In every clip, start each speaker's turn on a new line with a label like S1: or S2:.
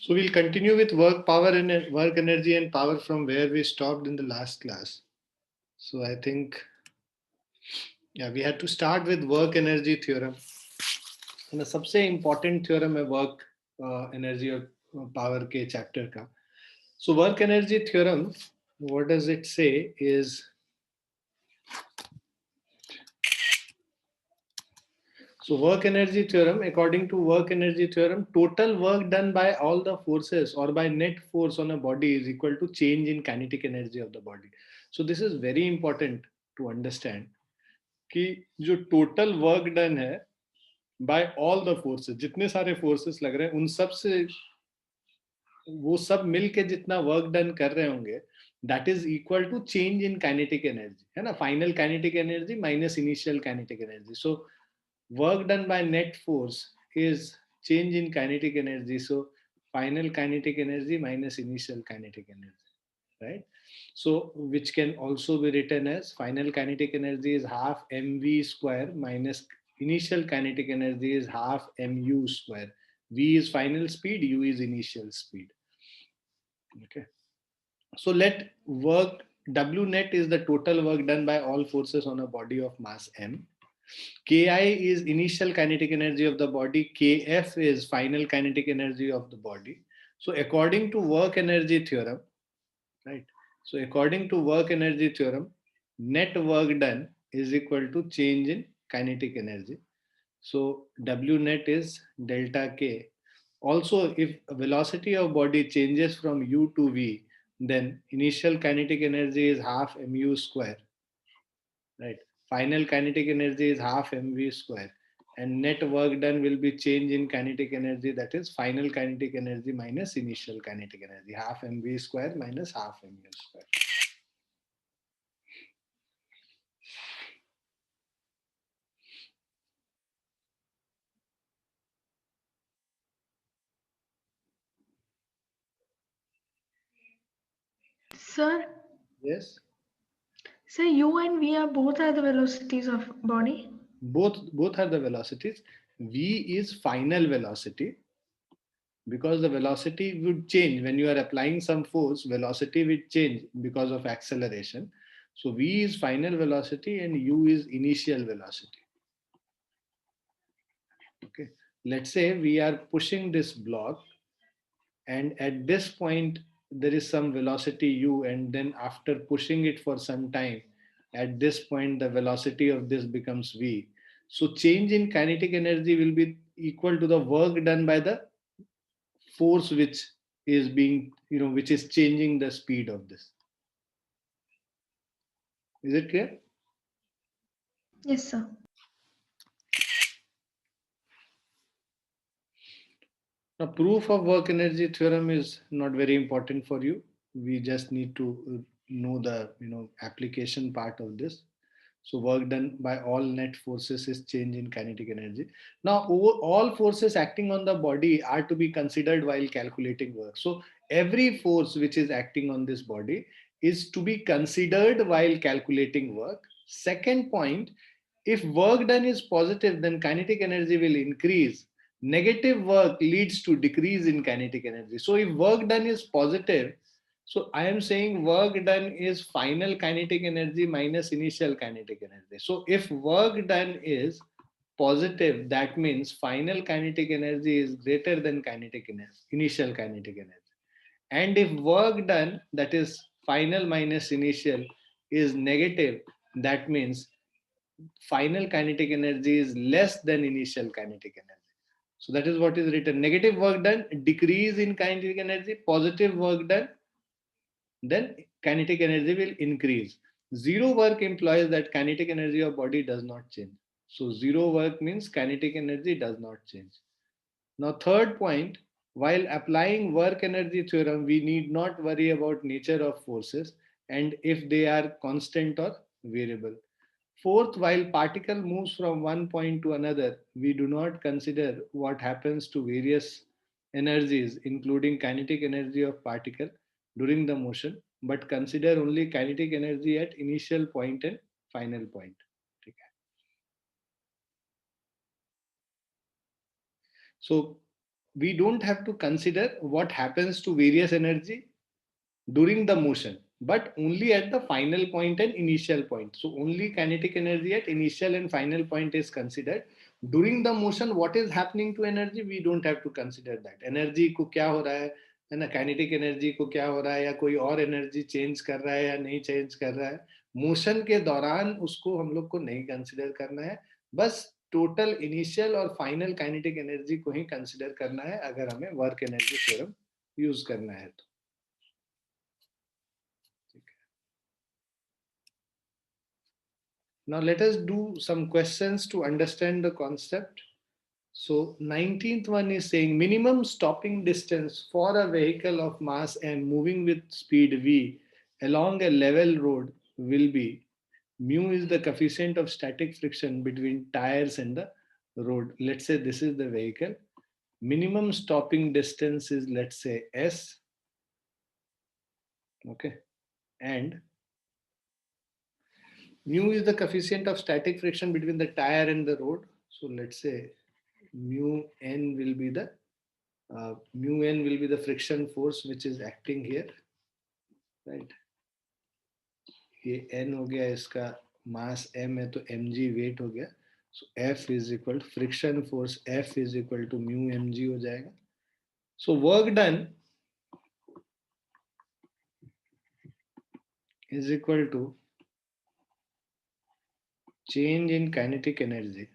S1: So we'll continue with work energy and power from where we stopped in the last class. So I think, yeah, we had to start with work energy theorem. And the सबसे important theorem है work energy और power के chapter का. So work energy theorem, what does it say is, so work energy theorem, according to work energy theorem, total work done by all the forces or by net force on a body is equal to change in kinetic energy of the body. So this is very important to understand कि जो total work done है by all the forces, जितने सारे forces लग रहे हैं उन सब से वो सब मिल के जितना वर्क डन कर रहे होंगे that is equal to change in kinetic energy, है ना, final kinetic energy minus initial kinetic energy. So work done by net force is change in kinetic energy. So final kinetic energy minus initial kinetic energy, right? So which can also be written as final kinetic energy is half mv square minus initial kinetic energy is half mu square. V is final speed, u is initial speed. Okay. So let work W net is the total work done by all forces on a body of mass m. Ki is initial kinetic energy of the body. Kf is final kinetic energy of the body. So according to work energy theorem, right? So according to work energy theorem, net work done is equal to change in kinetic energy. So W net is delta K. Also, if velocity of body changes from u to v, then initial kinetic energy is half mu square, right? Final kinetic energy is half mv square, and net work done will be change in kinetic energy, that is final kinetic energy minus initial kinetic energy, half mv square minus half mu square.
S2: Sir,
S1: Yes,
S2: so u and v are both are the velocities of body.
S1: both are the velocities. V is final velocity, because the velocity would change when you are applying some force, velocity will change because of acceleration. So v is final velocity and u is initial velocity. Okay, let's say we are pushing this block, and at this point there is some velocity u, and then after pushing it for some time, at this point the velocity of this becomes v. So change in kinetic energy will be equal to the work done by the force which is being, which is changing the speed of this. Is it clear?
S2: Yes, sir.
S1: Now, proof of work energy theorem is not very important for you. We just need to know the application part of this. So work done by all net forces is change in kinetic energy. Now, all forces acting on the body are to be considered while calculating work. So every force which is acting on this body is to be considered while calculating work. Second point, if work done is positive, then kinetic energy will increase. Negative work leads to decrease in kinetic energy. So if work done is positive, so I am saying work done is final kinetic energy minus initial kinetic energy. So if work done is positive, that means final kinetic energy is greater than kinetic energy, initial kinetic energy. And if work done, that is final minus initial, is negative, that means final kinetic energy is less than initial kinetic energy. So that is what is written. Negative work done, decrease in kinetic energy. Positive work done, then kinetic energy will increase. Zero work implies that kinetic energy of body does not change. So zero work means kinetic energy does not change. Now third point, while applying work energy theorem, we need not worry about nature of forces and if they are constant or variable. Fourth, while particle moves from one point to another, we do not consider what happens to various energies, including kinetic energy of particle during the motion, but consider only kinetic energy at initial point and final point. So we don't have to consider what happens to various energy during the motion, but only at the final point and initial point. So only kinetic energy at initial and final point is considered. During the motion, what is happening to energy, we don't have to consider that. Energy को क्या हो रहा है ना, kinetic energy को क्या हो रहा है, या कोई और एनर्जी चेंज कर रहा है या नहीं चेंज कर रहा है, मोशन के दौरान उसको हम लोग को नहीं कंसिडर करना है. बस टोटल इनिशियल और फाइनल काइनेटिक एनर्जी को ही कंसिडर करना है अगर हमें वर्क एनर्जी थ्योरम यूज करना है तो. Now let us do some questions to understand the concept. So 19th one is saying minimum stopping distance for a vehicle of mass m moving with speed v along a level road will be mu is the coefficient of static friction between tires and the road. Let's say this is the vehicle. Minimum stopping distance is, let's say, s. Okay. And mu is the coefficient of static friction between the tire and the road. So let's say mu n will be the friction force which is acting here, right? ये n हो गया, इसका मास m है तो mg wait हो गया. So F is equal to friction force, F is equal to mu mg हो जाएगा. So work done is equal to change in kinetic energy,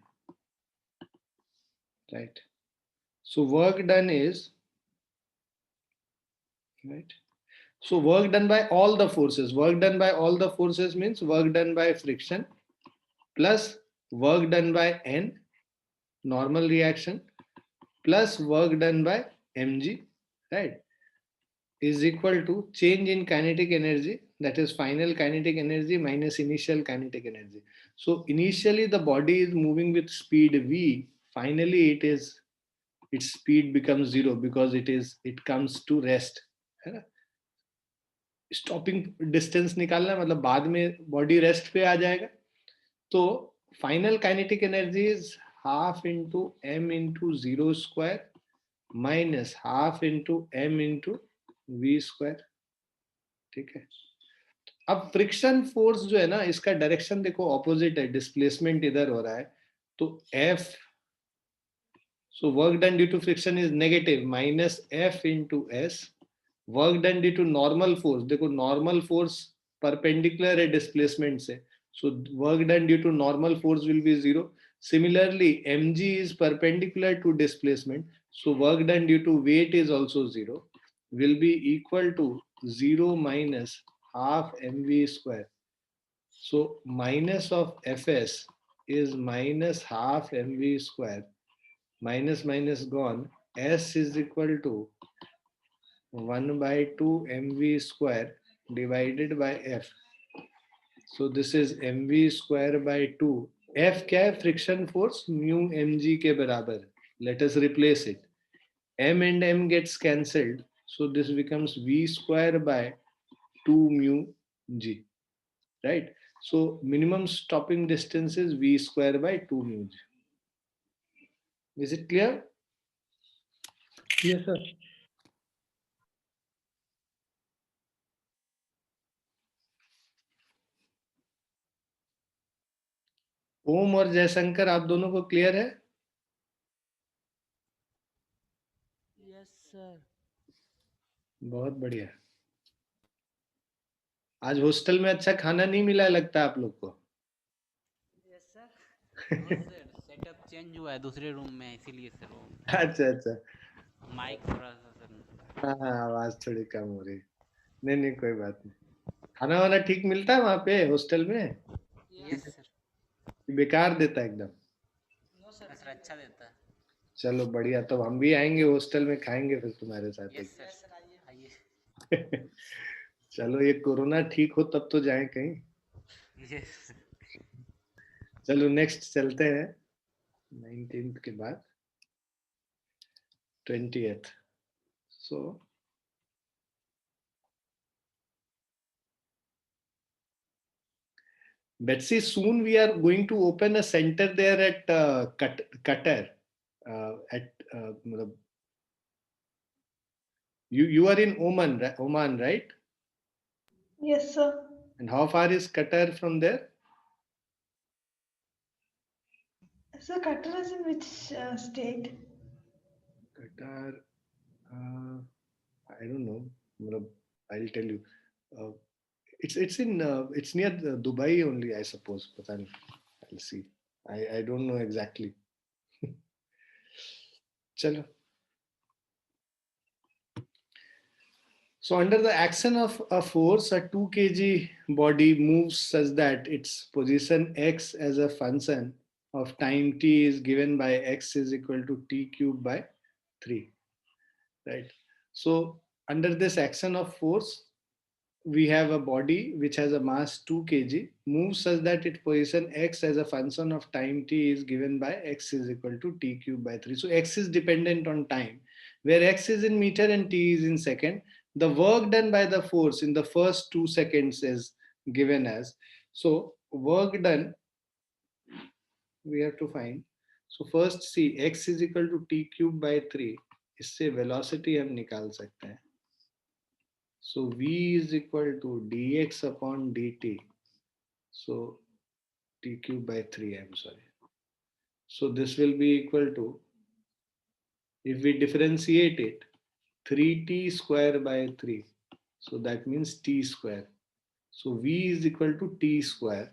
S1: right? So work done is, right? So work done by all the forces. Work done by all the forces means work done by friction plus work done by N, normal reaction, plus work done by mg, right, is equal to change in kinetic energy, that is final kinetic energy minus initial kinetic energy. So initially the body is moving with speed v, finally its speed becomes zero because it comes to rest, है ना. Stopping distance निकालना है, मतलब बाद में body rest पे आ जाएगा. तो final kinetic energy is half into M into zero square minus half into M into V square. ठीक है. अब फ्रिक्शन फोर्स जो है ना, इसका डायरेक्शन देखो ऑपोजिट है, डिस्प्लेसमेंट इधर हो रहा है. तो F, so work done due to friction is negative minus F into S. Work done due to normal force, देखो normal force perpendicular है displacement से, so work done due to normal force will be zero. Similarly, mg is perpendicular to displacement, so work done due to weight is also zero, will be equal to 0 minus half mv square. So minus of fs is minus half mv square, minus minus gone, s is equal to 1 by 2 mv square divided by f. So this is mv square by 2. F क्या है? Friction force mu mg के बराबर. Let us replace it. M and M gets cancelled, so this becomes v square by 2 mu g, right? So minimum stopping distance is v square by 2 mu g. Is it clear?
S3: Yes, sir.
S1: ओम और जयशंकर, आप दोनों को clear है?
S4: Yes sir.
S1: बहुत बढ़िया. आज hostel में अच्छा खाना नहीं मिला लगता आप लोग को.
S4: Yes sir. सेटअप चेंज हुआ है दूसरे रूम में, इसीलिए सर वो
S1: अच्छा अच्छा.
S4: माइक थोड़ा सा सर.
S1: हाँ, आवाज थोड़ी कम हो रही. नहीं नहीं, कोई बात नहीं. खाना वाना ठीक मिलता है वहाँ पे हॉस्टल में?
S4: Yes sir.
S1: बेकार देता है एकदम?
S4: नो सर, अच्छा देता है.
S1: चलो बढ़िया, तो हम भी आएंगे हॉस्टल में, खाएंगे फिर तुम्हारे साथ.
S4: यस सर, आइए.
S1: चलो ये कोरोना ठीक हो तब तो जाएं कहीं.
S4: यस.
S1: चलो नेक्स्ट चलते हैं. 19th के बाद 20th. So Betsy, soon we are going to open a center there at Qatar. At You are in Oman, right?
S2: Yes, sir.
S1: And how far is Qatar from there?
S2: Sir, Qatar is in which state?
S1: Qatar, uh, I don't know. Matlab, I'll tell you. Uh, it's near Dubai only, I suppose. But I'll see. I don't know exactly. Chalo. So under the action of a force, a 2 kg body moves such that its position x as a function of time t is given by x is equal to t cube by 3. Right. So under this action of force, we have a body which has a mass 2 kg moves such that its position x as a function of time t is given by x is equal to t cube by 3. So x is dependent on time, where x is in meter and t is in second. The work done by the force in the first 2 seconds is given as, so work done we have to find. So first see x is equal to t cube by 3, इससे velocity हम निकाल सकते हैं. So v is equal to dx upon dt. So t cube by 3, I'm sorry. So this will be equal to, if we differentiate it, 3t square by 3. So that means t square. So v is equal to t square.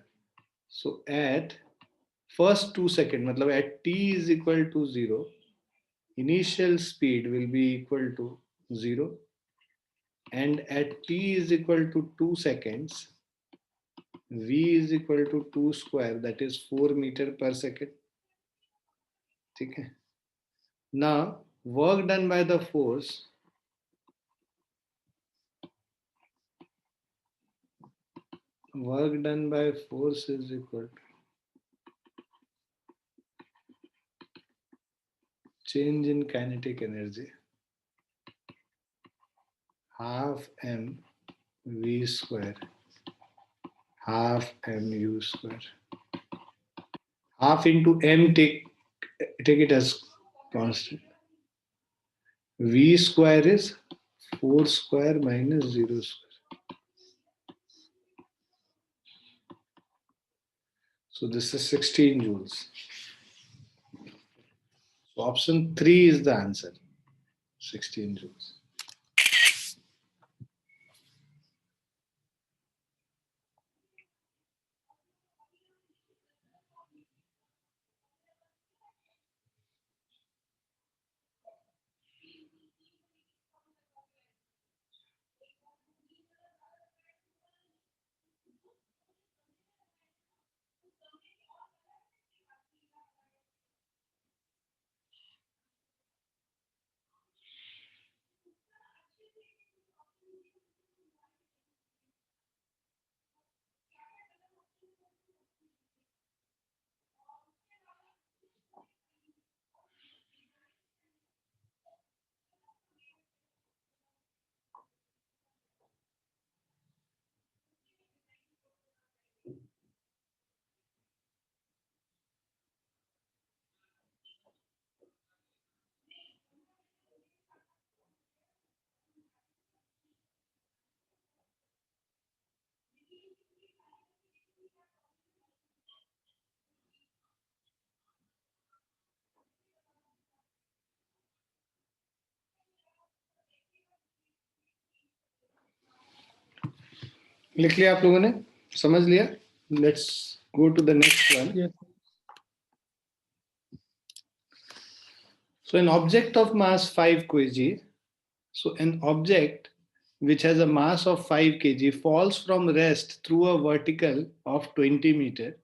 S1: So at first 2 seconds, matlab at t is equal to 0, initial speed will be equal to 0, and at t is equal to 2 seconds, v is equal to 2 square, that is 4 meter per second. Okay. Now work done by the force, is equal to change in kinetic energy, half m v square, half mu square. Half into m, take it as constant. V square is 4 square minus 0 square. So this is 16 joules. So option 3 is the answer, 16 joules. लिख लिया आप लोगों ने, समझ लिया? Let's go to the next one.
S3: Yes.
S1: So an object of mass 5 kg, so an object which has a mass of 5 kg falls from rest through a vertical of 20 meter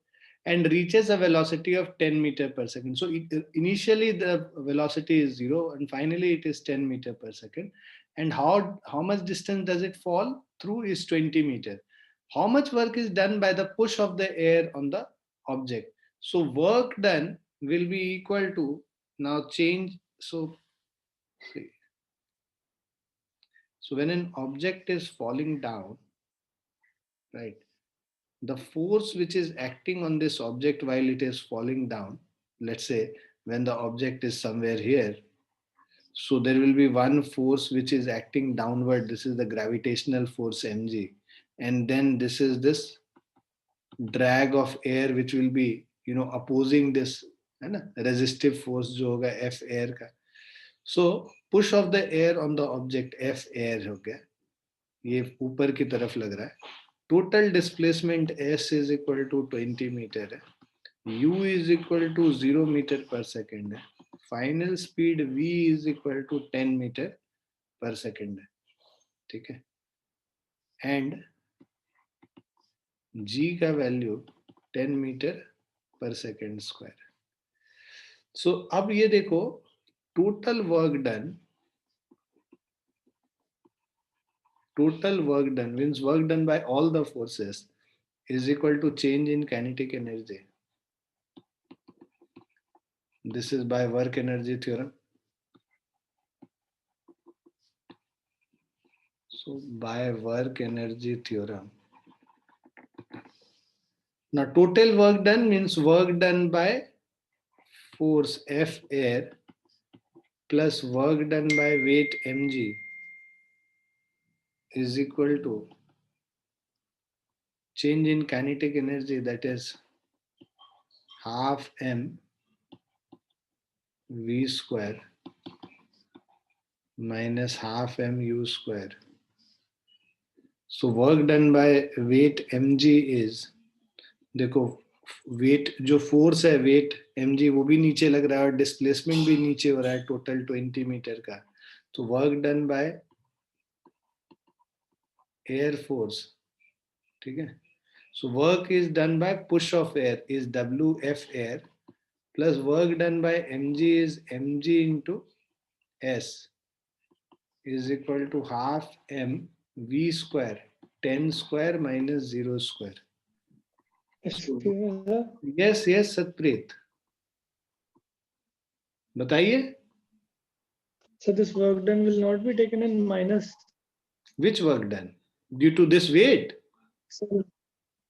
S1: and reaches a velocity of 10 meter per second. So initially the velocity is 0 and finally it is 10 meter per second. And how much distance does it fall through is 20 meter. How much work is done by the push of the air on the object? So work done will be equal to, now change, so see. So when an object is falling down, right, the force which is acting on this object while it is falling down, let's say when the object is somewhere here, So there will be one force which is acting downward. This is the gravitational force mg, and then this is this drag of air which will be opposing this, है ना, resistive force जो होगा F air का. So push of the air on the object F air हो गया, ये ऊपर की तरफ लग रहा है. Total displacement S is equal to 20 meter है. U is equal to 0 meter per second है. Final speed V is equal to 10 meter per second है. ठीक है. And G का वैल्यू 10 मीटर पर सेकेंड स्क्वायर. सो अब ये देखो, total work done means work done by all the forces is equal to change in kinetic energy. This is by work energy theorem. So by work energy theorem, now total work done means work done by force F air plus work done by weight mg is equal to change in kinetic energy, that is half m v square minus half m u square. So work done by weight mg is, देखो wait जो force है wait mg वो भी नीचे लग रहा है और डिस्प्लेसमेंट भी नीचे हो रहा है टोटल 20 मीटर का. तो work done by air force, ठीक है. So work is done by push of air is wf air plus work done by mg is mg into s is equal to half m v square 10 square minus 0 square. Yes, yes, Satpreet. बताइए.
S3: So this work done will not be taken in minus.
S1: Which work done? Due to this weight?
S3: So,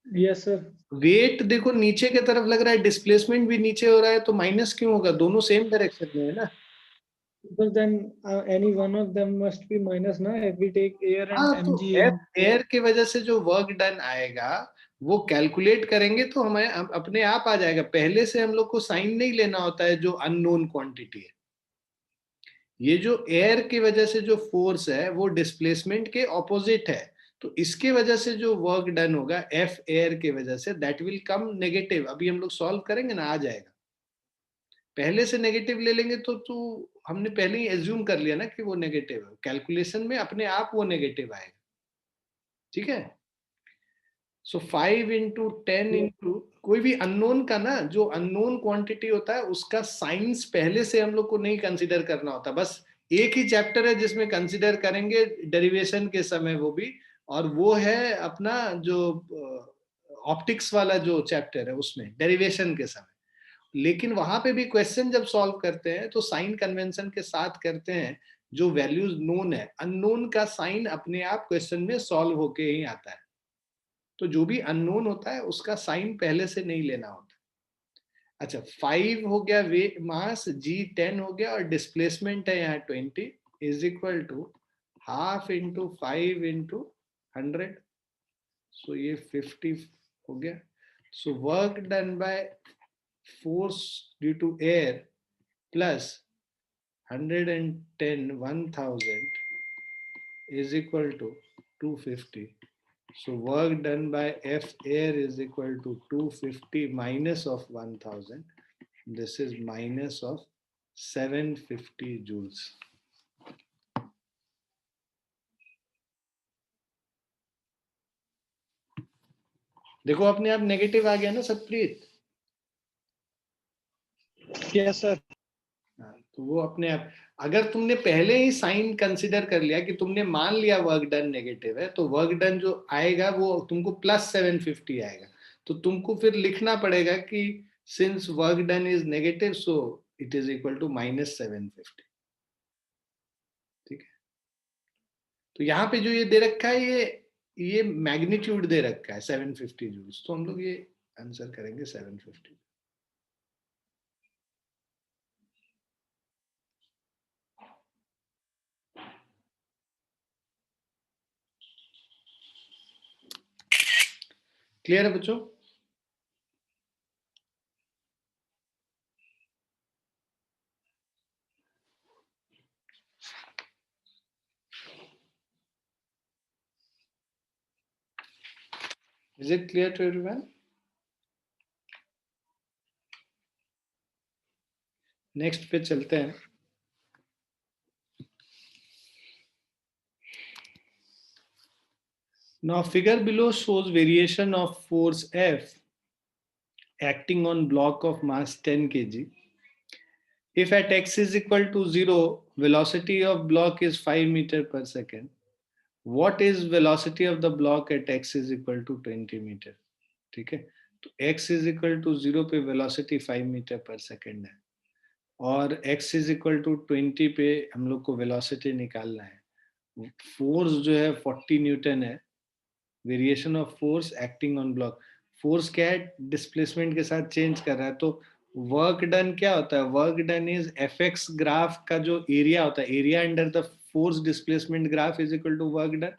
S3: yes, sir.
S1: Weight देखो नीचे की तरफ लग रहा है, displacement भी नीचे हो रहा है, तो माइनस क्यों होगा? दोनों सेम डायरेक्शन में है ना.
S3: Because then any one of them must be minus ना, if we take air and
S1: हाँ, तो
S3: mg in.
S1: एयर की वजह से जो वर्क डन आएगा वो कैलकुलेट करेंगे तो हमें अपने आप आ जाएगा. पहले से हम लोग को साइन नहीं लेना होता है जो अननोन क्वांटिटी है. ये जो एयर की वजह से जो फोर्स है वो डिस्प्लेसमेंट के ऑपोजिट है, तो इसके वजह से जो वर्क डन होगा एफ एयर की वजह say that will come negative. अभी हम लोग सॉल्व करेंगे ना, आ जाएगा. पहले से नेगेटिव ले लेंगे तो हमने पहले ही एज्यूम कर लिया ना कि वो नेगेटिव है. कैलकुलेशन में अपने आप वो नेगेटिव आएगा. ठीक है. सो 5 इंटू 10 इंटू कोई भी अननोन का ना, जो अननोन क्वांटिटी होता है उसका साइंस पहले से हम लोग को नहीं कंसीडर करना होता. बस एक ही चैप्टर है जिसमें कंसीडर करेंगे डेरिवेशन के समय वो भी, और वो है अपना जो ऑप्टिक्स वाला जो चैप्टर है उसमें डेरिवेशन के समय. लेकिन वहां पे भी क्वेश्चन जब सॉल्व करते हैं तो साइन कन्वेंशन के साथ करते हैं. जो वैल्यूज नोन है, अननोन का साइन अपने आप क्वेश्चन में सॉल्व होके ही आता है. तो जो भी अननोन होता है उसका साइन पहले से नहीं लेना होता. अच्छा, 5 हो गया वे मास, g 10 हो गया और डिस्प्लेसमेंट है यहाँ 20 is equal to half into 5 into 100. So ये 50 हो गया. So work done by force due to air plus 110 1000 is equal to 250. So work done by F air is equal to 250 minus of 1000. This is minus of 750 joules. देखो अपने आप negative आ गया ना Satpreet.
S3: Yes, sir.
S1: तो वो अपने आप, अगर तुमने पहले ही साइन कंसिडर कर लिया कि तुमने मान लिया वर्क डन नेगेटिव है, तो वर्क डन जो आएगा वो तुमको प्लस 750 आएगा. तो तुमको फिर लिखना पड़ेगा कि since work done is negative so it is equal to minus 750. ठीक है. तो यहाँ पे जो ये दे रखा है ये मैग्नीट्यूड दे रखा है 750 जूल्स. तो हम लोग ये आंसर करेंगे 750. क्लियर है बच्चों? Is it clear to everyone? Next पे चलते हैं. Now figure below shows variation of force F acting on block of mass 10 kg. If at x is equal to 0, velocity of block is 5 meter per second. What is velocity of the block at x is equal to 20 meter? ठीक है, तो x is equal to 0 पे velocity 5 meter per second है और x is equal to 20 पे हम लोग को velocity निकालना है. फोर्स जो है 40 न्यूटन है. Variation of force acting on block. Force क्या है? डिस्प्लेसमेंट के साथ चेंज कर रहा है. तो वर्क डन क्या होता है? Work done is F X graph का जो एरिया होता है, area under the force displacement graph is equal to work done.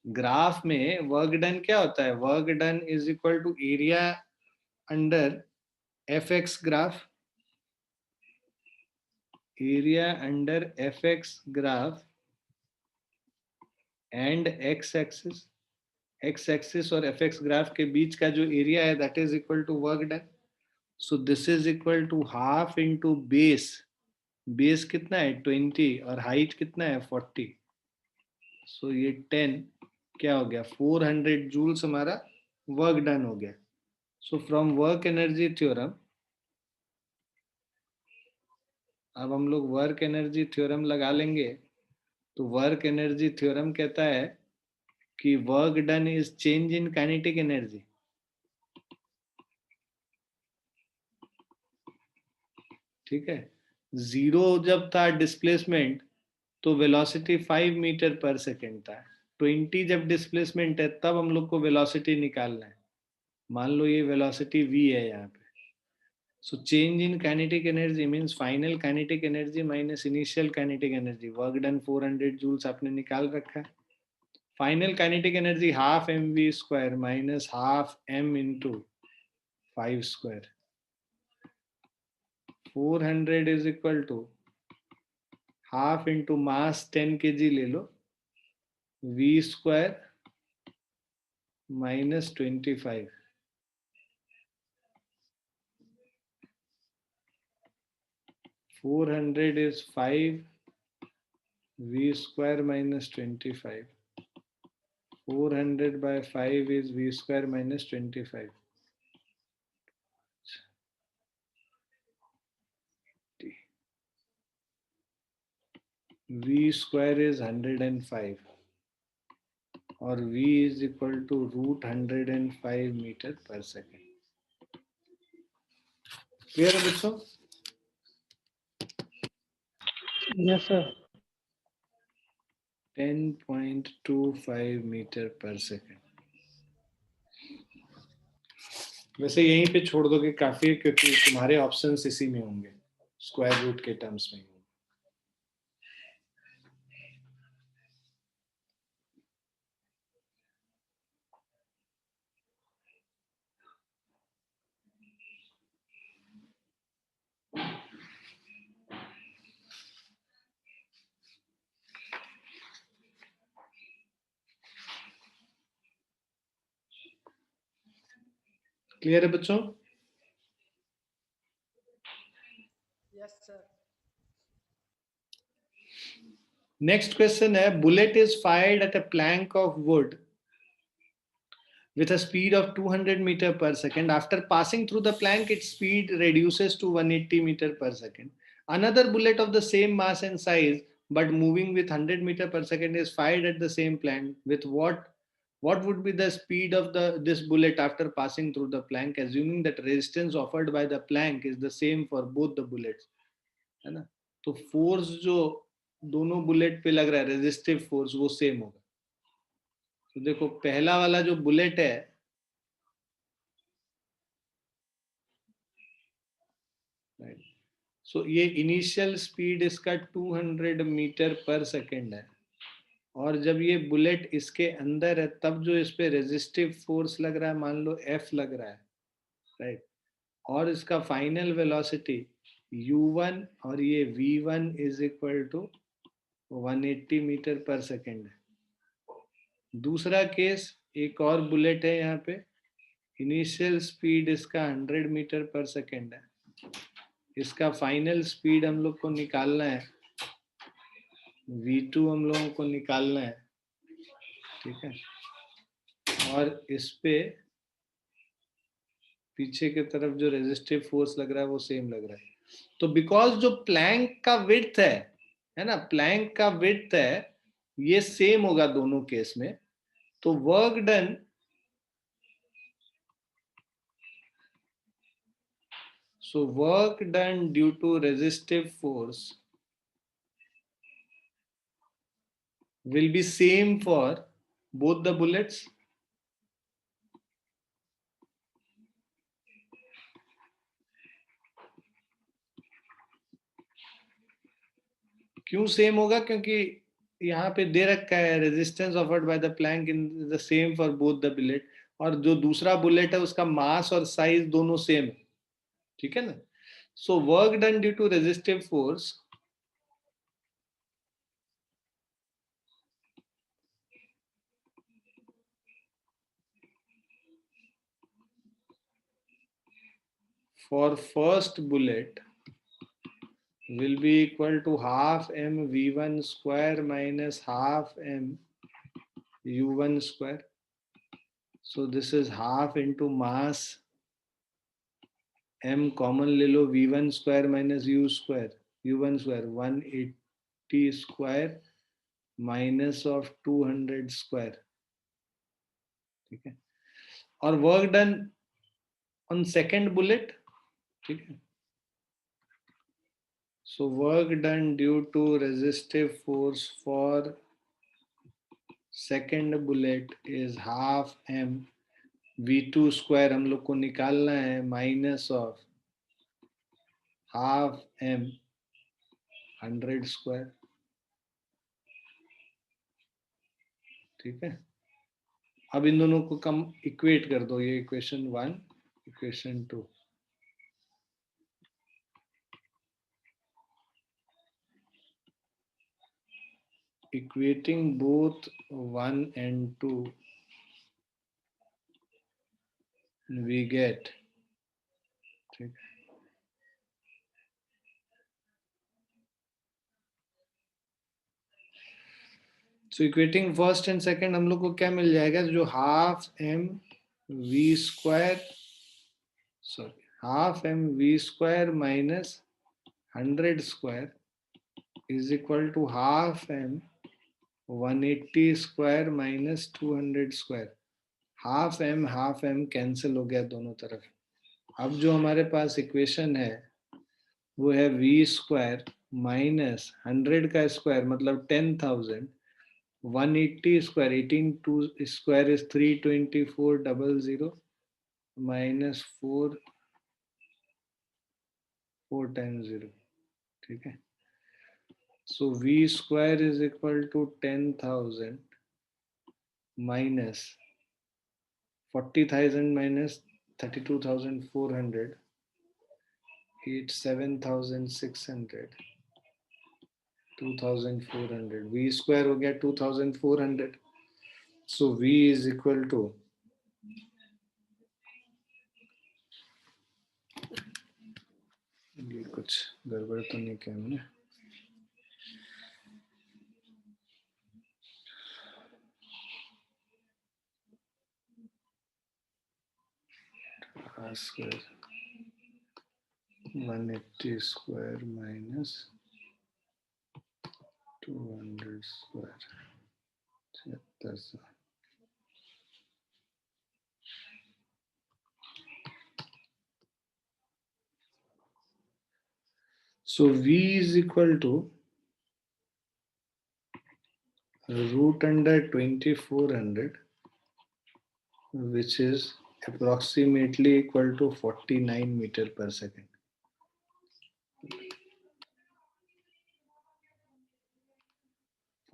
S1: Graph में वर्क डन क्या होता है? Work done is equal to area under F X graph, area under F X graph and X axis. X axis और F X graph के बीच का जो area है that is equal to work done. So this is equal to half into base. Base कितना है? 20 और height कितना है? 40. सो ये 10 क्या हो गया? 400 जूल्स हमारा वर्क डन हो गया. So from work energy theorem, अब हम लोग वर्क एनर्जी थ्योरम लगा लेंगे. तो वर्क एनर्जी थ्योरम कहता है कि work done is change in kinetic energy. ठीक है, 0 जब था डिस्प्लेसमेंट तो वेलोसिटी 5 मीटर पर सेकेंड था. 20 जब डिस्प्लेसमेंट है तब हम लोग को वेलोसिटी निकालना है. मान लो ये वेलोसिटी v है यहाँ पे. So change in kinetic energy means final kinetic energy minus initial kinetic energy. Work done 400 joules आपने निकाल रखा है. Final kinetic energy half M V square minus half M into 5 square. 400 is equal to half into mass 10 kg ले लो, v square minus 25. 400 is 5, v square minus 25. 400 by 5 is v square minus 25. v square is 105 और v is equal to root 105 meter per second. Clear है बच्चों?
S3: Yes, sir.
S1: 10.25 meter per second. वैसे यहीं पे छोड़ दोगे काफी है क्योंकि तुम्हारे ऑप्शंस इसी में होंगे, स्क्वायर रूट के टर्म्स में. क्लियर है बच्चों?
S5: Yes, sir.
S1: नेक्स्ट क्वेश्चन है, bullet is fired at a plank of would with a speed of 200 meter per second. After passing through the plank, its speed reduces to 180 meter per second. Another bullet of the same mass and size but moving with 100 meter per second is fired at the same plank. With what would be the speed of this bullet after passing through the plank, assuming that resistance offered by the plank is the same for both the bullets? है ना? तो force जो दोनों bullet पे लग रहा है, resistive force, वो सेम होगा. तो देखो पहला वाला जो बुलेट है, सो ये इनिशियल स्पीड इसका 200 मीटर पर सेकेंड है. और जब ये बुलेट इसके अंदर है तब जो इस पे रेजिस्टिव फोर्स लग रहा है, मान लो F लग रहा है, राइट, और इसका फाइनल वेलोसिटी u1 और ये v1 is equal to 180 metre पर सेकेंड है। दूसरा केस, एक और बुलेट है यहाँ पे, इनिशियल स्पीड इसका 100 मीटर पर सेकेंड है, इसका फाइनल स्पीड हम लोग को निकालना है, v2 हम लोगों को निकालना है, ठीक है, और इस पे पीछे की तरफ जो रेजिस्टिव फोर्स लग रहा है वो सेम लग रहा है। तो बिकॉज जो प्लैंक का विड्थ है ना, प्लैंक का विड्थ है, ये सेम होगा दोनों केस में, तो work done due to resistive force will be same for both the bullets. क्यों सेम होगा? क्योंकि यहाँ पे दे रखा है resistance offered by the plank in the same for both the bullet, और जो दूसरा बुलेट है उसका मास और साइज दोनों सेम है, ठीक है ना। So work done due to resistive force for first bullet will be equal to half m v1 square minus half m u1 square. So this is half into mass m common ले लो, v1 square minus u square, u1 square 180 square minus of 200 square, ठीक है, और work done on second bullet, ठीक है। So work done due to resistive force for second bullet is half m v2 square हम लोग को निकालना है minus of half m 100 square, ठीक है। अब इन दोनों को कम इक्वेट कर दो, ये equation 1 equation 2, equating both 1 and 2 we get, ठीक है, so equating first and second हम लोग को क्या मिल जाएगा, जो half m v square, sorry half m v square minus 100 square is equal to half m 180 square minus 200 square. Half m cancel हो गया दोनों तरफ। अब जो हमारे पास इक्वेशन है वो है v स्क्वायर माइनस 100 का स्क्वायर मतलब 10,000, 180 square 18 two square is 324,000 minus 4 times 0, ठीक है। So v square is equal to 10,000 minus 40,000 minus 32,400 87,600 2,400, v square हो गया 2,400। So v is equal to, ये कुछ गड़बड़ तो नहीं किया हमने, square 180 square minus 200 square 7600। So V is equal to root under 2400, which is approximately equal to 49 meter per second.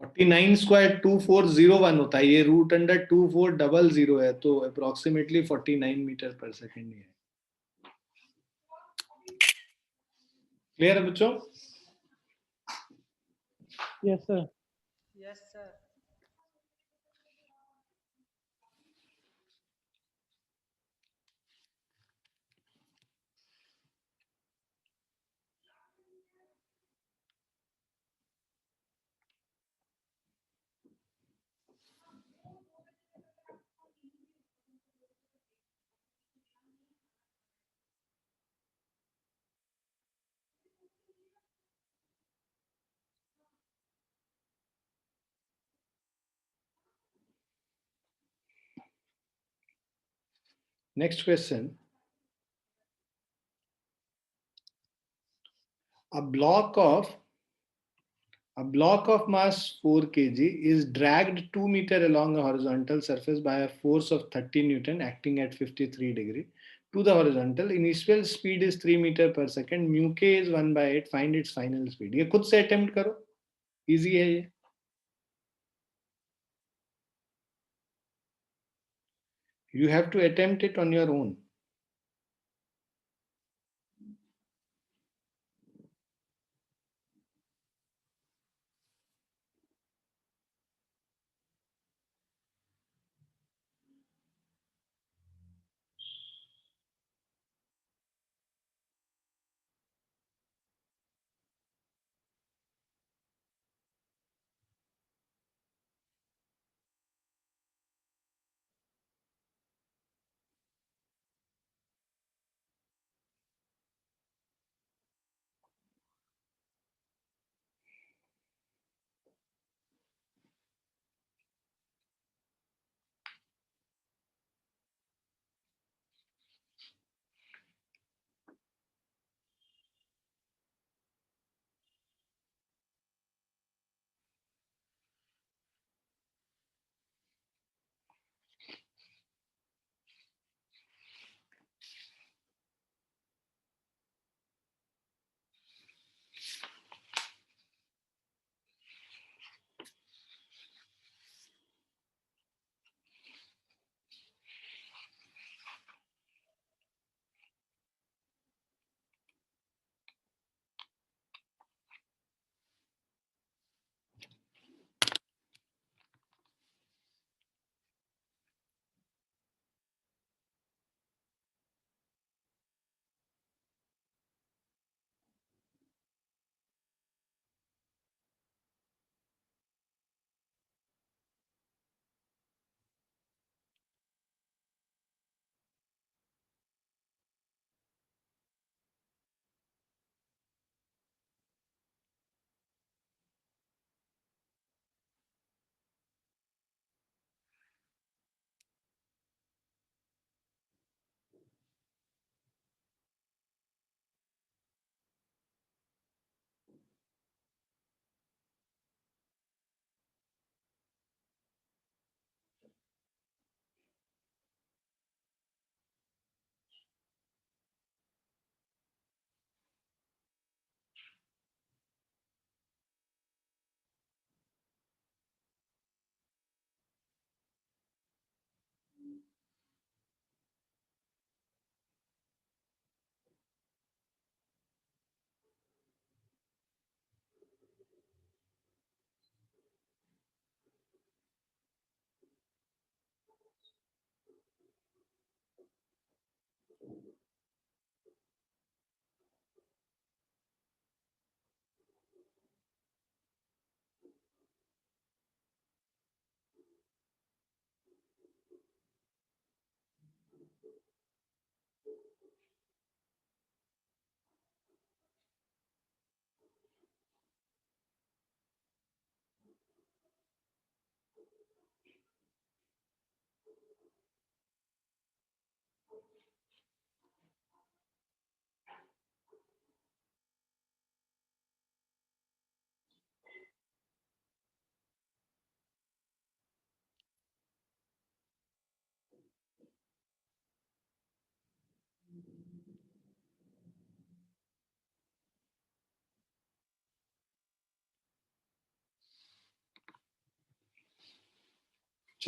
S1: 49 square 2401 होता है, ये रूट अंडर 2400 है, तो अप्रोक्सीमेटली 49 मीटर पर सेकेंड ही है। क्लियर है बच्चों?
S3: Yes, sir.
S5: Yes, sir.
S1: Next question. A block of mass 4 kg is dragged 2 meter along a horizontal surface by a force of 30 Newton acting at 53 degree to the horizontal. Initial speed is 3 meter per second. Mu k is 1 by 8. Find its final speed. ये खुद से attempt करो. Easy है ये. You have to attempt it on your own.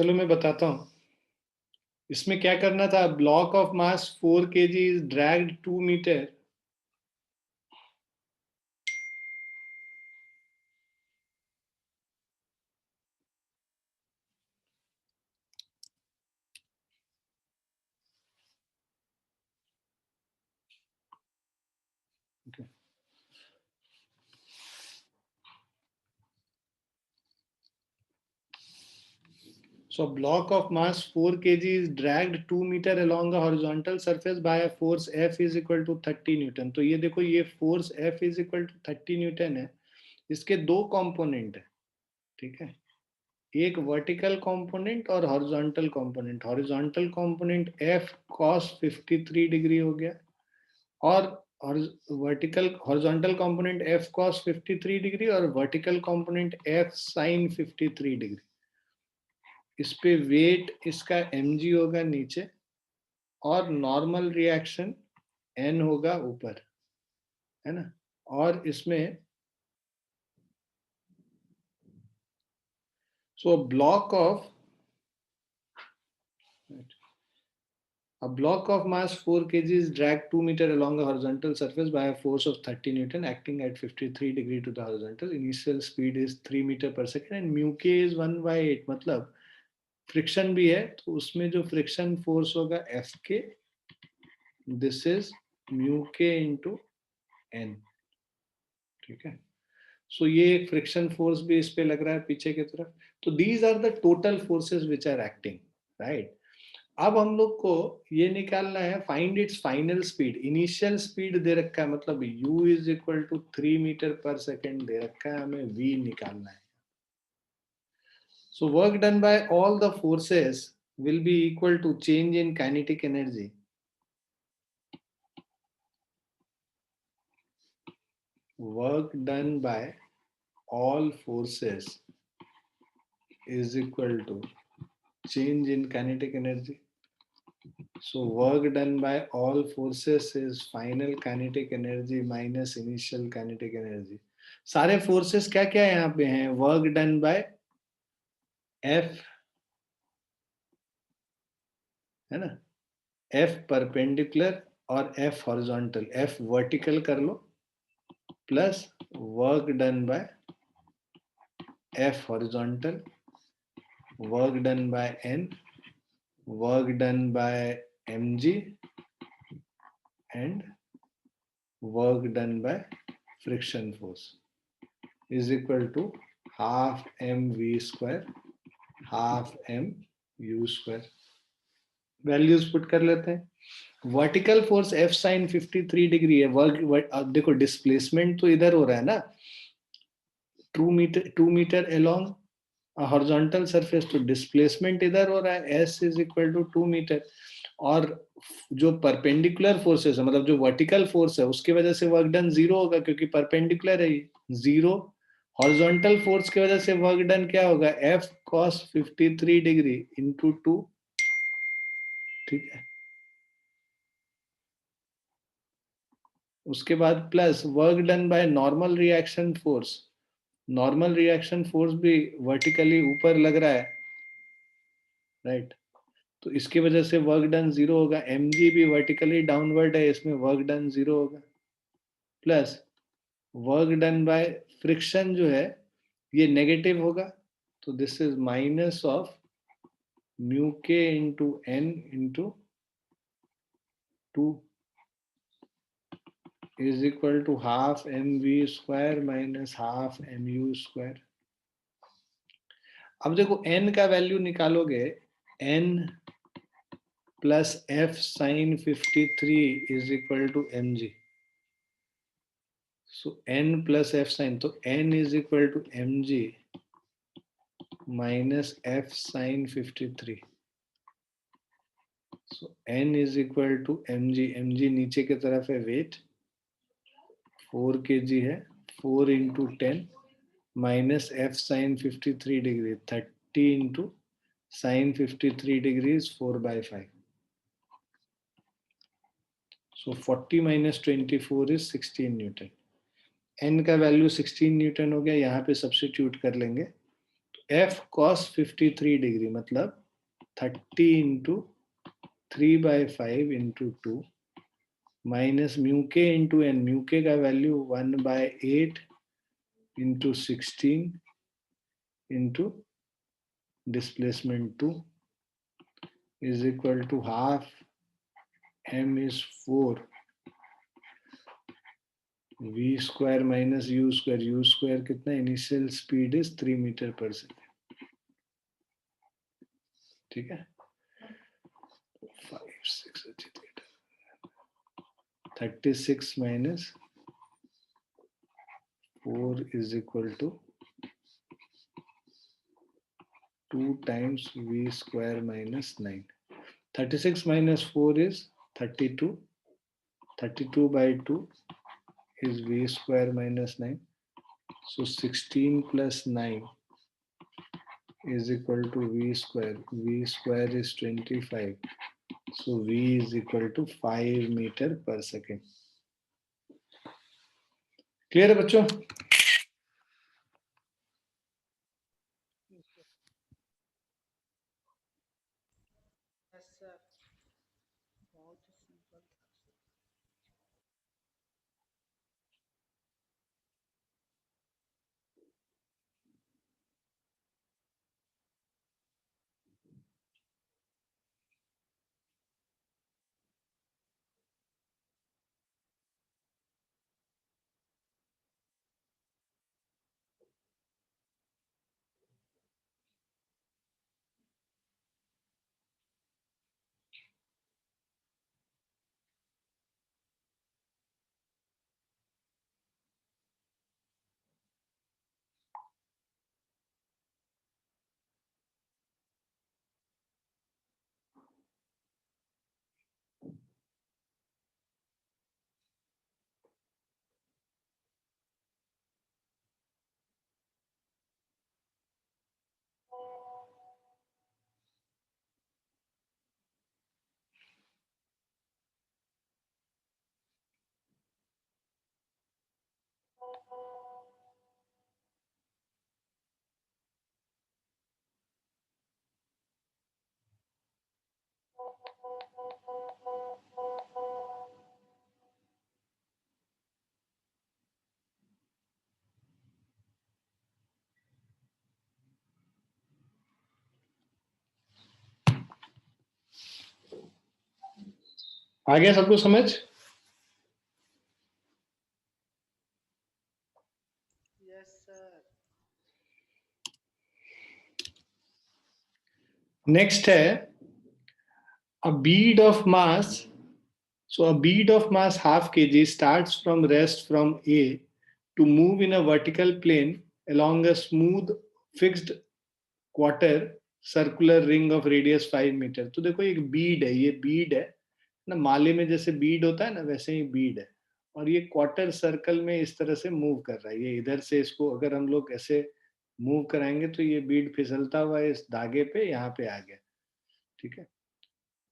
S1: चलो मैं बताता हूँ इसमें क्या करना था. Block of mass 4 kg is dragged 2 metre. Okay. So a block of mass 4 kg is dragged 2 meter along a horizontal surface by a force F is equal to 30 Newton. तो ये देखो ये force F is equal to 30 Newton है. इसके दो component है. ठीक है. एक वर्टिकल कंपोनेंट और horizontal component. Horizontal component F cos 53 degree हो गया और vertical horizontal component F cos 53 degree और vertical component F sin 53 degree. इस पे वेट इसका mg होगा नीचे और नॉर्मल रिएक्शन n होगा ऊपर, है ना. और इसमें so a block of mass 4 kg is dragged 2 meter along a horizontal surface by a force of 30 Newton acting at 53 degree to the horizontal. Initial speed is 3 meter per second and mu k is 1/8. मतलब friction भी है तो उसमें जो friction force होगा F के, this is mu के into N. ठीक है. सो ये एक फ्रिक्शन फोर्स भी इस पे लग रहा है पीछे की तरफ. तो these are the total forces which are acting, right. अब हम लोग को ये निकालना है find its final speed. Initial speed दे रखा है मतलब u is equal to 3 metre पर सेकेंड दे रखा है, हमें v निकालना है. So work done by all the forces will be equal to change in kinetic energy. Work done by all forces is equal to change in kinetic energy. So work done by all forces is final kinetic energy minus initial kinetic energy. सारे forces क्या क्या यहाँ पे हैं? Work done by F, है ना, F perpendicular और F horizontal. F vertical कर लो plus work done by F horizontal, work done by N, work done by mg and work done by friction force is equal to half mv square half mu square. Values put कर लेते हैं. Vertical force F sin 53 degree है. अब देखो displacement तो इधर हो रहा है ना, 2 मीटर अलोंग हॉरिजॉन्टल सरफेस, तो डिस्प्लेसमेंट इधर हो रहा है s is equal to 2 metre. और जो परपेंडिकुलर फोर्सेस है मतलब जो वर्टिकल फोर्स है उसकी वजह से वर्क डन 0 होगा क्योंकि परपेंडिकुलर है ये 0. हॉरिजॉन्टल फोर्स की वजह से वर्क डन क्या होगा? F cos 53 degree into 2. ठीक है. उसके बाद plus work done by normal reaction force. Normal reaction force भी वर्टिकली ऊपर लग रहा है, राइट. तो इसकी वजह से वर्क डन 0 होगा. mg भी वर्टिकली डाउनवर्ड है, इसमें वर्क डन 0 होगा. Plus work done by friction जो है ये नेगेटिव होगा, तो this is minus of mu के into N into 2 is equal to half mv square minus half mu square. अब देखो n का वैल्यू निकालोगे, n plus f sin 53 is equal to mg. So n plus f sin, तो n is equal to mg minus f sin 53. So n is equal to mg. mg नीचे की तरफ है wait 4 kg है, 4 into 10 minus f sin 53 degree 30 into sin 53 degrees 4/5. So 40 minus 24 is 16 Newton. n का value 16 Newton हो गया, यहाँ पे सब्स्टिट्यूट कर लेंगे. तो F cos 53 डिग्री मतलब 30 इंटू 3/5 इंटू 2 माइनस म्यू के इंटू एन, म्यू के का value 1/8 into 16 into displacement 2 is equal to half m is 4 v square minus u square. U square कितना, इनिशियल स्पीड इज 3 मीटर पर second. ठीक है, 5 6 36 minus 4 is equal to 2 times v square minus 9. 36 minus 4 is 32. 32 by 2 is v square minus 9. So 16 plus 9 is equal to v square. V square is 25. So v is equal to 5 meter per second. Clear है बच्चों?
S5: Yes, sir. बहुत ही simple था.
S1: आ गया सबको समझ?
S5: Yes, sir.
S1: Next है a bead of mass. So a bead of mass half kg starts from rest from A to move in a vertical plane along a smooth fixed quarter circular ring of radius 5 meter. तो देखो एक बीड है, ये बीड है ना, माले में जैसे बीड होता है ना वैसे ही बीड है, और ये क्वार्टर सर्कल में इस तरह से मूव कर रहा है. ये इधर से इसको अगर हम लोग ऐसे मूव कराएंगे तो ये बीड फिसलता हुआ इस धागे पे यहाँ पे आ गया. ठीक है,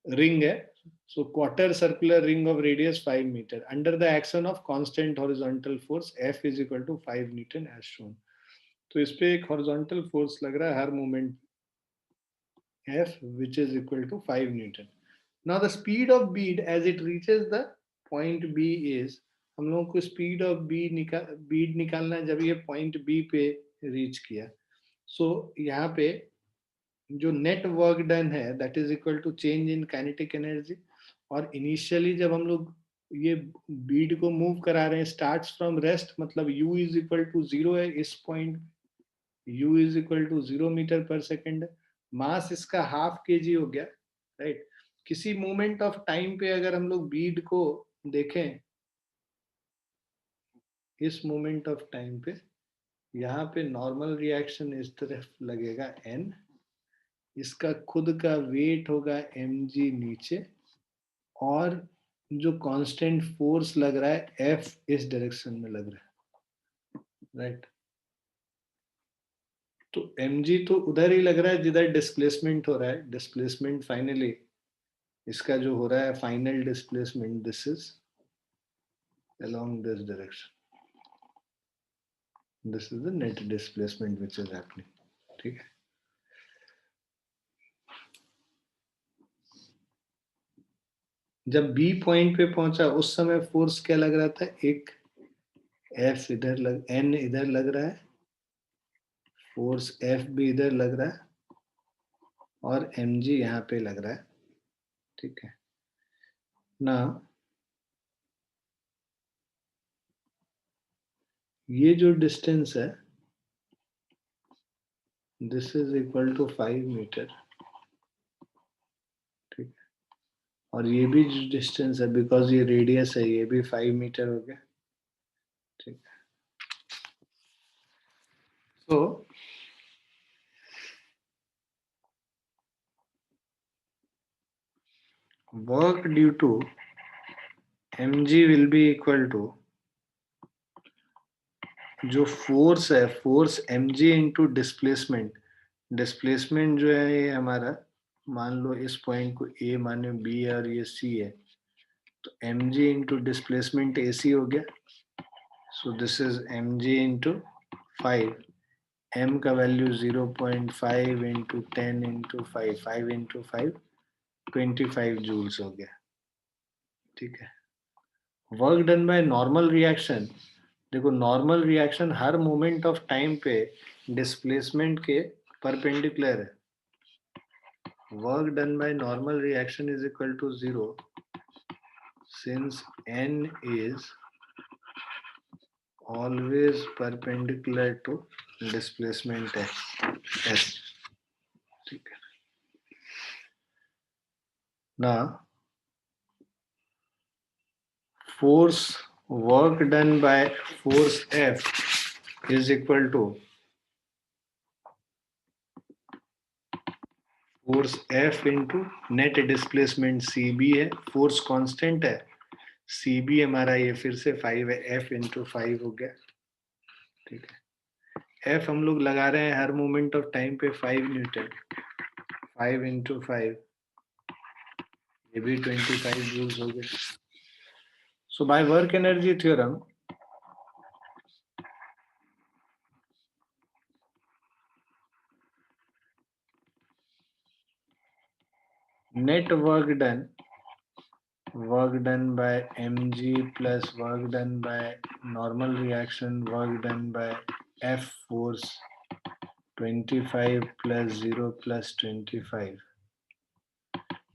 S1: रिंग है. So quarter circular ring of radius 5 meter under the action of constant horizontal force F is equal to 5 Newton as shown. तो इस पे एक horizontal force लग रहा है हर moment F which is equal to 5 Newton. Now the speed of bead as it reaches the point B is, हम लोगों को speed of bead निकालना है जब ये point B पे reach किया. So यहाँ पे जो नेट वर्क डन है that is equal to change in kinetic energy. और इनिशियली जब हम लोग ये बीड को मूव करा रहे हैं स्टार्ट्स फ्रॉम रेस्ट, मतलब u इज इक्वल टू 0 है इस point, u is equal to 0 metre पर सेकेंड. मास इसका हाफ kg हो गया, राइट. किसी मोमेंट ऑफ टाइम पे अगर हम लोग बीड को देखें, इस मोमेंट ऑफ टाइम पे यहाँ पे नॉर्मल रिएक्शन इस तरफ लगेगा n, इसका खुद का वेट होगा mg नीचे, और जो कांस्टेंट फोर्स लग रहा है F इस डायरेक्शन में लग रहा है, राइट. तो mg तो उधर ही लग रहा है जिधर डिस्प्लेसमेंट हो रहा है. डिस्प्लेसमेंट फाइनली इसका जो हो रहा है final displacement this is along this direction. This is the net displacement which is happening. ठीक है. जब बी पॉइंट पे पहुंचा उस समय फोर्स क्या लग रहा था, एक एफ इधर लग, एन इधर लग रहा है, फोर्स एफ भी इधर लग रहा है और एम जी यहाँ पे लग रहा है, ठीक है ना। ये जो डिस्टेंस है this is equal to 5 metre, ठीक है, और ये भी जो डिस्टेंस है बिकॉज ये रेडियस है ये भी 5 मीटर हो गया, ठीक है। तो work due to mg will be equal to जो फोर्स है, force mg into displacement, displacement जो है ये हमारा, मान लो इस पॉइंट को ए माने बी और ये सी है, तो mg इंटू डिस्प्लेसमेंट ac हो गया, so this is mg into 5, m का value 0.5 into 10 into 5, 5 into 5 25 joules हो गया, ठीक है। Work done by normal reaction, देखो नॉर्मल रिएक्शन हर मोमेंट ऑफ टाइम पे डिस्प्लेसमेंट के परपेंडिकुलर है, work done by normal reaction is equal to 0 since n is always perpendicular to displacement s, ठीक है ना। force work done by force F is equal to force F into net displacement CB है, force constant है, CB हमारा ये फिर से 5 है, F इंटू 5 हो गया, ठीक है। F हम लोग लगा रहे हैं हर मोमेंट ऑफ टाइम पे 5 न्यूटन, 5 इंटू 5 ये भी 25 जूल्स हो गए। So by work energy theorem net work done by mg plus work done by normal reaction work done by F force 25 plus 0 plus 25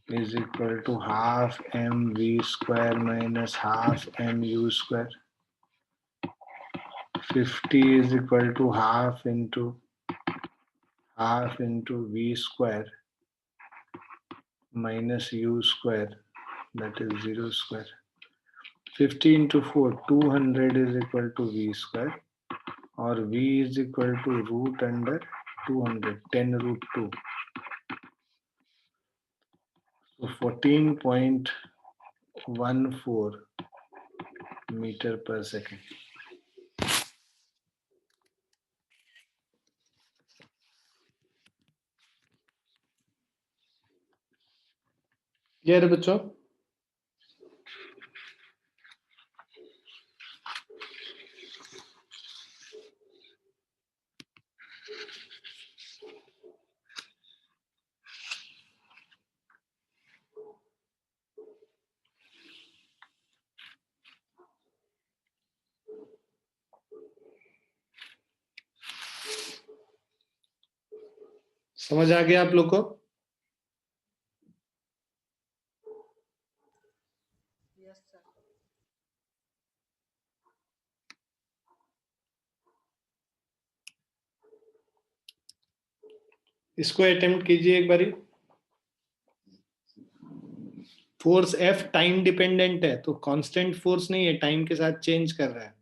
S1: is equal to half mv square minus half mu square. 50 is equal to half into v square minus u square, that is 0 square. 50 into 4, 200 is equal to v square, or v is equal to root under 200, 10 root 2. So 14.14 meter per second. Clear है बच्चों? समझ आ गया आप लोग को?
S5: Yes, sir.
S1: इसको attempt कीजिए एक बारी। फोर्स F टाइम डिपेंडेंट है, तो कांस्टेंट फोर्स नहीं है, टाइम के साथ चेंज कर रहा है।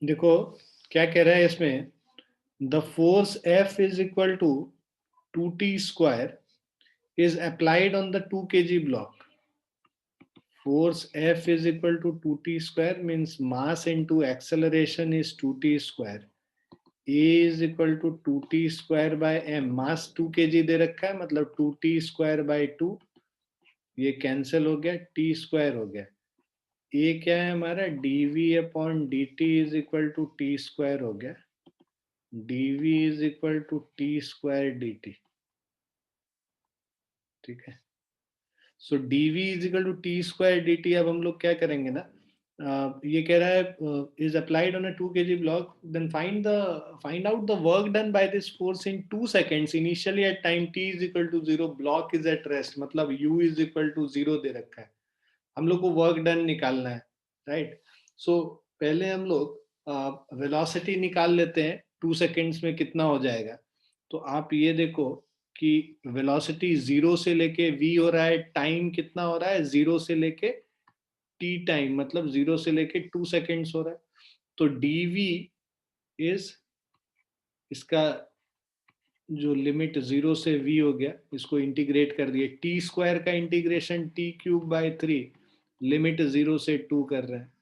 S1: देखो क्या कह रहा है इसमें, the force F is equal to 2t² is applied on the 2 kg block. Force F is equal to 2t² means mass into acceleration is 2t². A is equal to 2t² by m. Mass 2 kg दे रखा है, मतलब 2t² by 2, ये cancel हो गया, t² हो गया. A क्या है हमारा, dv upon dt is equal to t² हो गया, dv is equal to t² dt. ठीक है, सो dv is equal to t² dt. अब हम लोग क्या करेंगे ना, ये कह रहा है is applied on a 2 kg block, then find out the work done by this force in 2 seconds initially at time t is equal to 0, block is at rest, मतलब u इज इक्वल टू 0 दे रखा है, हम लोग को work done निकालना है, right. सो पहले हम लोग वेलोसिटी निकाल लेते हैं 2 seconds में कितना हो जाएगा. तो आप ये देखो कि वेलोसिटी 0 से लेके v हो रहा है, टाइम कितना हो रहा है 0 से लेके t टाइम, मतलब 0 से लेके 2 seconds हो रहा है. तो dv इज, इसका जो लिमिट 0 से v हो गया, इसको इंटीग्रेट कर दिए, t² का इंटीग्रेशन t³/3, लिमिट 0 से 2 कर रहे हैं.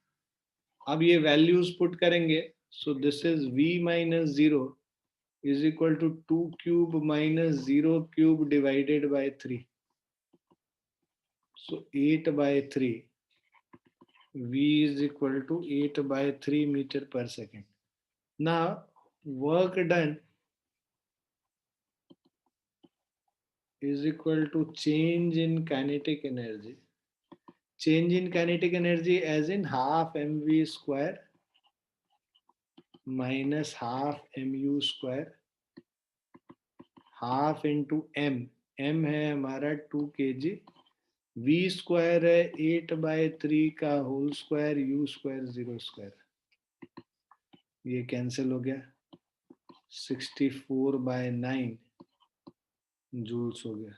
S1: अब ये वैल्यूज पुट करेंगे, so this is v minus 0 is equal to 2³ minus 0³ divided by 3, so 8/3, v is equal to 8/3 meter per second. Now work done is equal to change in kinetic energy. Change in kinetic energy as in half mv square minus half mu square, half into m. m है हमारा 2 kg, v square है 8/3 का whole square, u square 0², ये cancel हो गया, 64/9 joules हो गया.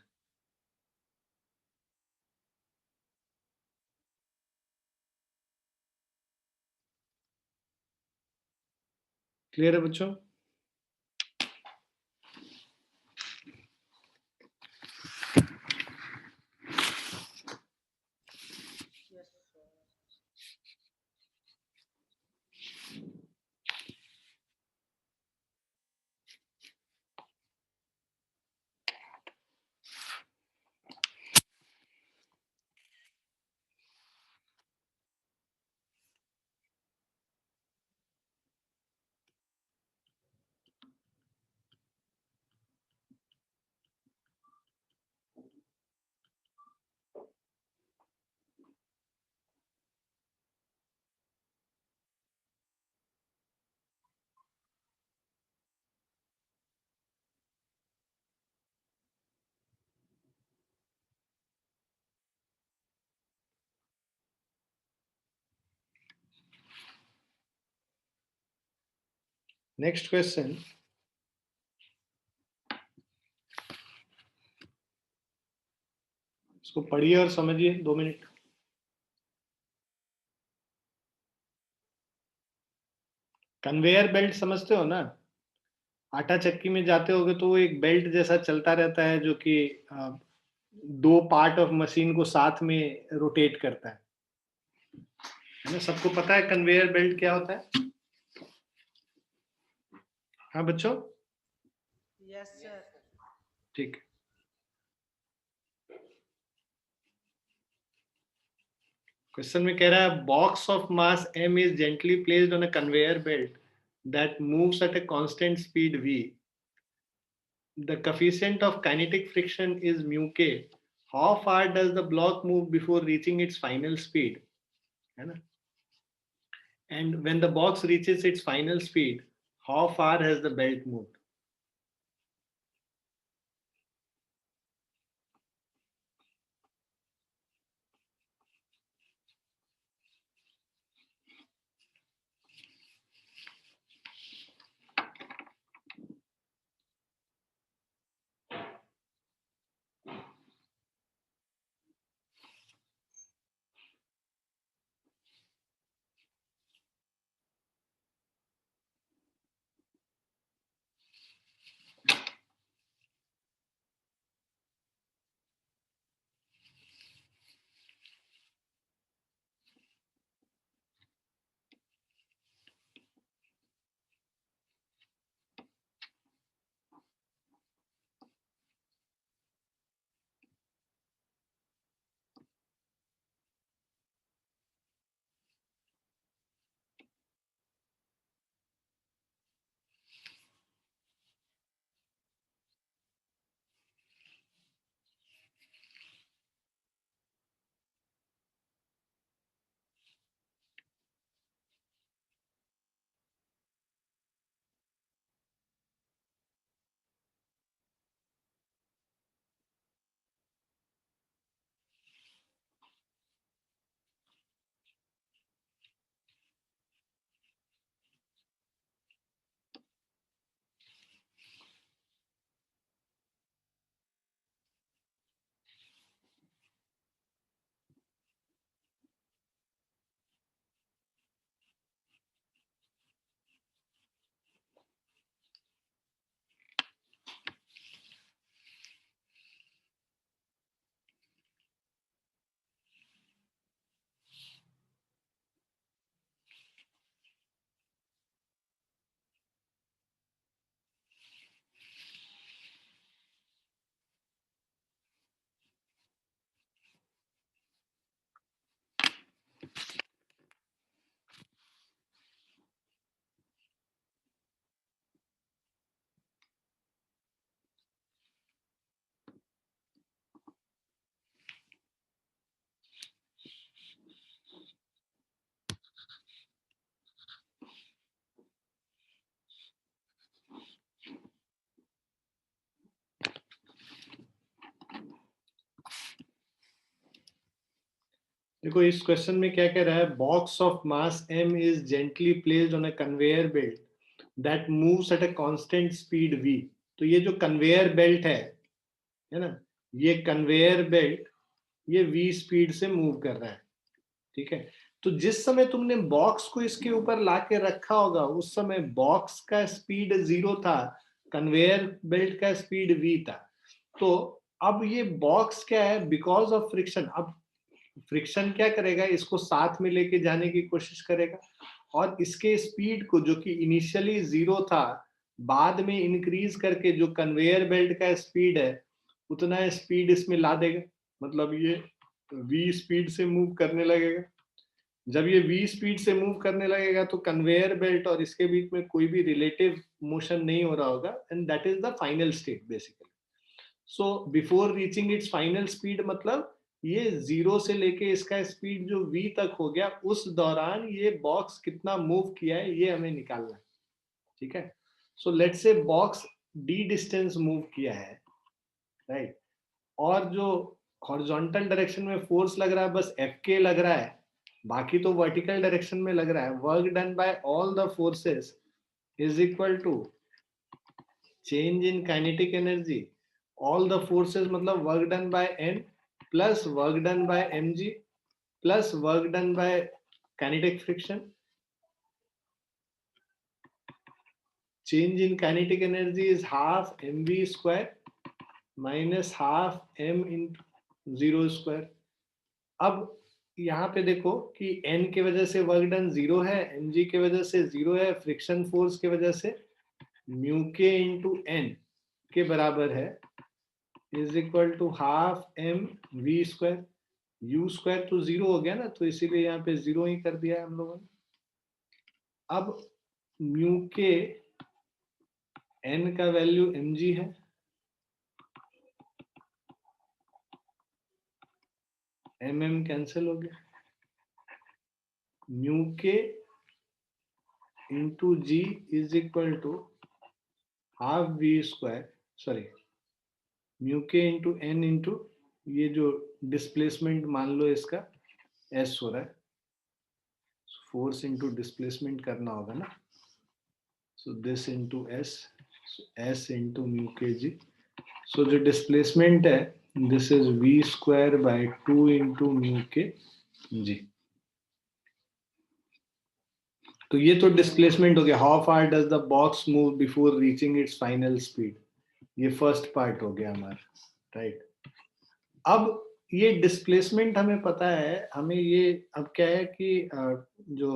S1: Clear है बच्चों?
S5: Yes, sir.
S1: नेक्स्ट क्वेश्चन, इसको पढ़िए और समझिए 2 मिनट. कन्वेयर बेल्ट समझते हो ना, आटा चक्की में जाते होगे तो वो एक बेल्ट जैसा चलता रहता है जो कि 2 पार्ट ऑफ मशीन को साथ में रोटेट करता है ना. सबको पता है कन्वेयर बेल्ट क्या होता है? हाँ बच्चों,
S5: Yes, sir.
S1: ठीक. क्वेश्चन में कह रहा है box of mass m is gently placed on a conveyor belt that moves at a constant speed v. The coefficient of kinetic friction is mu k. How far does the block move before reaching its final speed? है ना? And when the box reaches its final speed, how far has the belt moved? देखो इस question में क्या कह रहा है, box of mass m is gently placed on a conveyor belt that moves at a constant speed v। तो ये जो कन्वेयर बेल्ट है ना, ये कन्वेयर बेल्ट ये v स्पीड से मूव कर रहा है, ठीक है। तो जिस समय तुमने बॉक्स को इसके ऊपर लाके रखा होगा उस समय बॉक्स का स्पीड 0 था, कन्वेयर बेल्ट का स्पीड v था। तो अब ये बॉक्स क्या है, बिकॉज ऑफ फ्रिक्शन, अब फ्रिक्शन क्या करेगा, इसको साथ में लेके जाने की कोशिश करेगा और इसके स्पीड को जो कि इनिशियली 0 था बाद में इंक्रीज करके जो कन्वेयर बेल्ट का स्पीड है उतना स्पीड इसमें ला देगा, मतलब ये v स्पीड से मूव करने लगेगा। जब ये v स्पीड से मूव करने लगेगा तो कन्वेयर बेल्ट और इसके बीच में कोई भी रिलेटिव मोशन नहीं हो रहा होगा, and that is the final state basically. So before reaching its final speed, मतलब ये 0 से लेके इसका स्पीड जो v तक हो गया उस दौरान ये बॉक्स कितना मूव किया है ये हमें निकालना है, ठीक है। So let's say box d distance move किया है, राइट, और जो हॉरिजॉन्टल डायरेक्शन में फोर्स लग रहा है बस Fk लग रहा है, बाकी तो वर्टिकल डायरेक्शन में लग रहा है। Work done by all the forces is equal to change in kinetic energy, all the forces मतलब work done by n plus work done by mg plus work done by kinetic friction. Change in kinetic energy is half mv square minus half m into 0 square। अब यहाँ पे देखो कि n के वजह से work done 0 है, mg के वजह से 0 है, फ्रिक्शन फोर्स के वजह से म्यू के इंटू n के बराबर है, is equal to half m v square. u square तो 0 हो गया ना, तो इसीलिए यहाँ पे 0 ही कर दिया है हम लोगों ने। अब म्यू के n का वैल्यू mg है, mm कैंसिल हो गया, म्यू के into g is equal to half v square, sorry mu के इंटू एन इंटू ये जो डिस्प्लेसमेंट मान लो इसका एस हो रहा है, फोर्स इंटू डिस्प्लेसमेंट करना होगा ना, so this into s, s into mu के जी। सो जो डिस्प्लेसमेंट है this is v square by 2 into mu के जी। तो ये तो डिस्प्लेसमेंट हो गया, how far does the box move before reaching its final speed, ये फर्स्ट पार्ट हो गया हमारा, राइट। अब ये डिस्प्लेसमेंट हमें पता है, हमें ये अब क्या है कि जो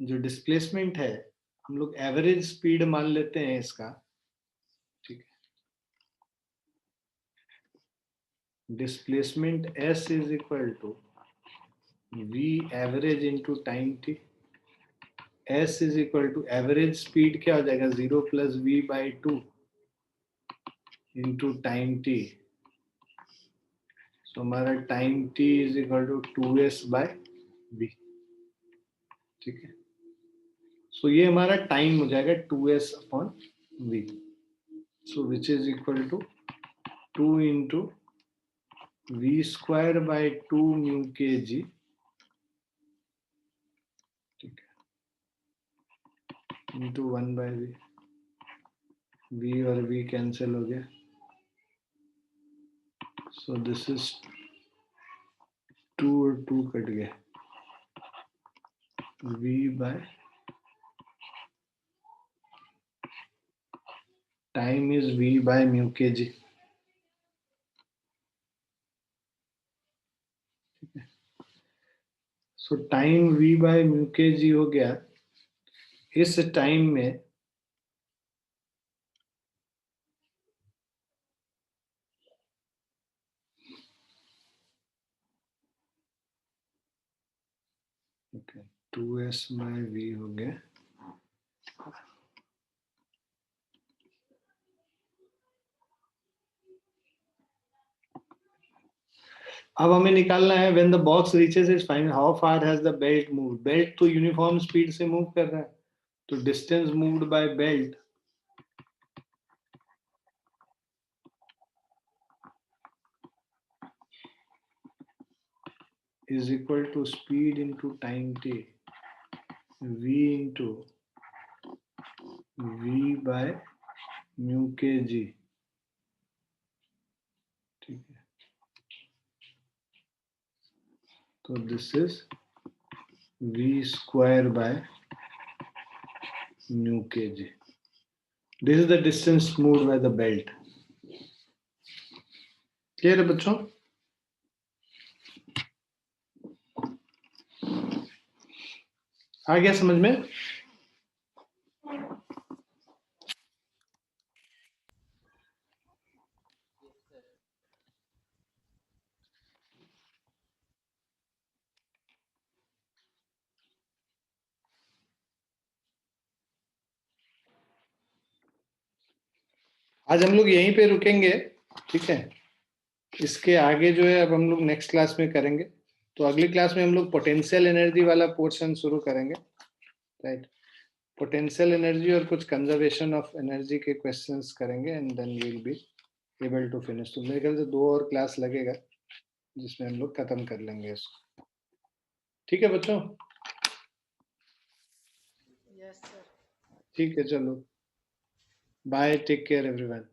S1: जो डिस्प्लेसमेंट है हम लोग एवरेज स्पीड मान लेते हैं इसका, ठीक है। Displacement s is equal to v average into time t, s is equal to average speed क्या हो जाएगा 0 plus v by 2 into time t। तो हमारा time t is equal to 2s by v, ठीक है। सो ये हमारा टाइम हो जाएगा 2s upon v, so which is equal to 2 into v square by 2 mu के जी, ठीक है, इंटू 1 बाय v, v और v कैंसिल हो गया, सो दिस इज 2 और 2 कट गया, v by time is v by mu के जी, so time v by mu के जी हो गया। इस टाइम में ओके 2s बाय v हो गया, अब हमें निकालना है when the box reaches it's final how far has the belt move. Belt तो यूनिफॉर्म स्पीड से मूव कर रहा है, तो distance moved by belt is equal to speed into time t, v into v by mu kg. ठीक है, तो this is v square by mu kg. This is the distance moved by the belt. Clear है बच्चों? आ गया समझ में? आज हम लोग यहीं पे रुकेंगे, ठीक है? इसके आगे जो है अब हम लोग नेक्स्ट क्लास में करेंगे। तो अगली क्लास में हम लोग पोटेंशियल एनर्जी वाला पोर्शन शुरू करेंगे, राइट? पोटेंशियल एनर्जी और कुछ कंजर्वेशन ऑफ एनर्जी के क्वेश्चंस करेंगे and then we will be able to finish. तो मेरे ख्याल से 2 और क्लास लगेगा जिसमें हम लोग खत्म कर लेंगे इसको। ठीक है बच्चों?
S5: Yes, sir.
S1: ठीक है, चलो बाय, टेक केयर एवरीवन।